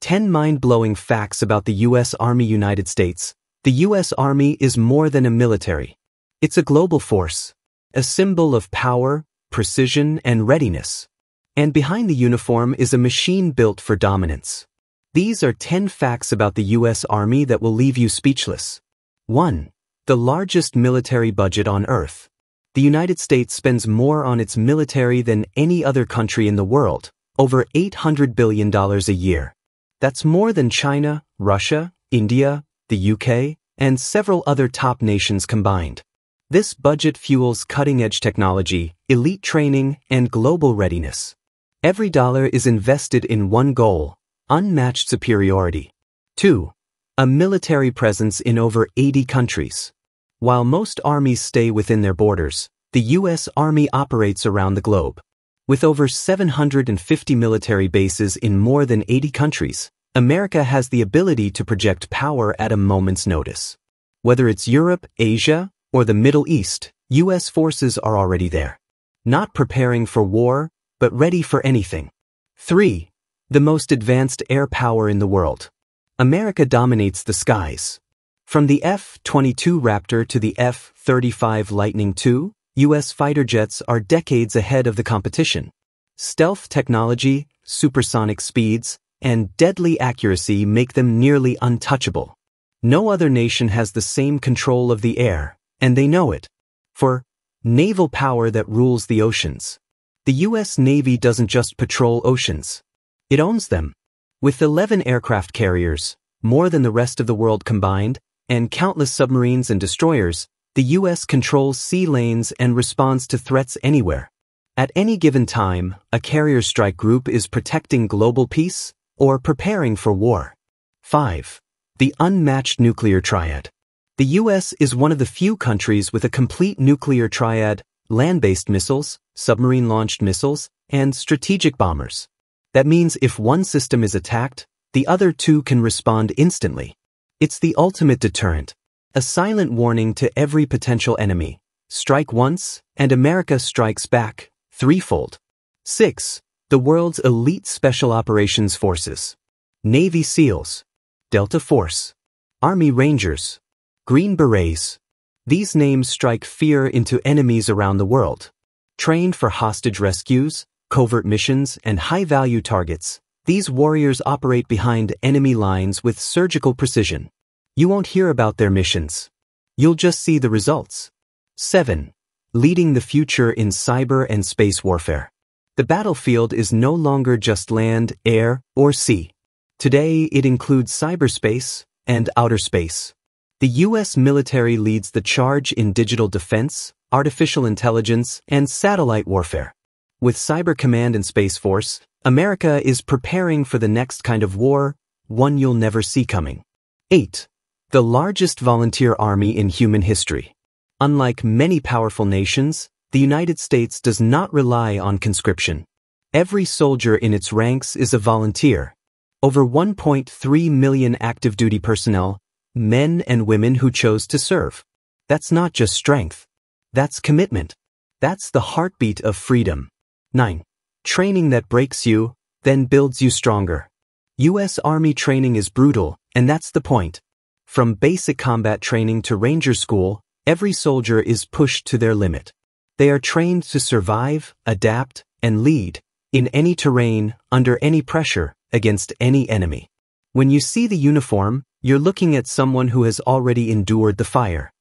10 mind-blowing facts about the U.S. Army. United States. The U.S. Army is more than a military. It's a global force, a symbol of power, precision, and readiness. And behind the uniform is a machine built for dominance. These are 10 facts about the U.S. Army that will leave you speechless. 1. The largest military budget on Earth. The United States spends more on its military than any other country in the world, over $800 billion a year. That's more than China, Russia, India, the UK, and several other top nations combined. This budget fuels cutting-edge technology, elite training, and global readiness. Every dollar is invested in one goal: unmatched superiority. 2. A military presence in over 80 countries. While most armies stay within their borders, the U.S. Army operates around the globe. With over 750 military bases in more than 80 countries, America has the ability to project power at a moment's notice. Whether it's Europe, Asia, or the Middle East, U.S. forces are already there. Not preparing for war, but ready for anything. 3. The most advanced air power in the world. America dominates the skies. From the F-22 Raptor to the F-35 Lightning II, U.S. fighter jets are decades ahead of the competition. Stealth technology, supersonic speeds, and deadly accuracy make them nearly untouchable. No other nation has the same control of the air, and they know it. For naval power that rules the oceans. The U.S. Navy doesn't just patrol oceans. It owns them. With 11 aircraft carriers, more than the rest of the world combined, and countless submarines and destroyers, the U.S. controls sea lanes and responds to threats anywhere. At any given time, a carrier strike group is protecting global peace or preparing for war. 5. The unmatched nuclear triad. The U.S. is one of the few countries with a complete nuclear triad: land-based missiles, submarine-launched missiles, and strategic bombers. That means if one system is attacked, the other two can respond instantly. It's the ultimate deterrent, a silent warning to every potential enemy. Strike once, and America strikes back, threefold. 6. The world's elite special operations forces. Navy SEALs, Delta Force, Army Rangers, Green Berets. These names strike fear into enemies around the world. Trained for hostage rescues, covert missions, and high-value targets, these warriors operate behind enemy lines with surgical precision. You won't hear about their missions. You'll just see the results. 7. Leading the future in cyber and space warfare. The battlefield is no longer just land, air, or sea. Today, it includes cyberspace and outer space. The U.S. military leads the charge in digital defense, artificial intelligence, and satellite warfare. With Cyber Command and Space Force, America is preparing for the next kind of war, one you'll never see coming. 8. The largest volunteer army in human history. Unlike many powerful nations, the United States does not rely on conscription. Every soldier in its ranks is a volunteer. Over 1.3 million active duty personnel, men and women who chose to serve. That's not just strength. That's commitment. That's the heartbeat of freedom. 9. Training that breaks you, then builds you stronger. U.S. Army training is brutal, and that's the point. From basic combat training to Ranger School, every soldier is pushed to their limit. They are trained to survive, adapt, and lead, in any terrain, under any pressure, against any enemy. When you see the uniform, you're looking at someone who has already endured the fire.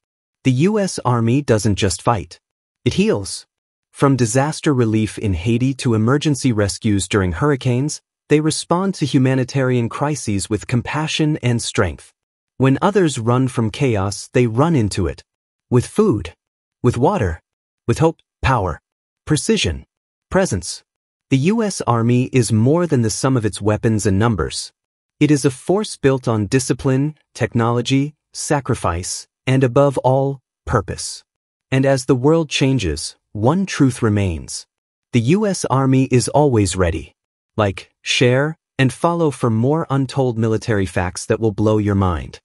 The U.S. Army doesn't just fight. It heals. From disaster relief in Haiti to emergency rescues during hurricanes, they respond to humanitarian crises with compassion and strength. When others run from chaos, they run into it. With food, with water, with hope, power, precision, presence. The U.S. Army is more than the sum of its weapons and numbers. It is a force built on discipline, technology, sacrifice, and above all, purpose. And as the world changes, one truth remains. The U.S. Army is always ready. Like, share, and follow for more untold military facts that will blow your mind.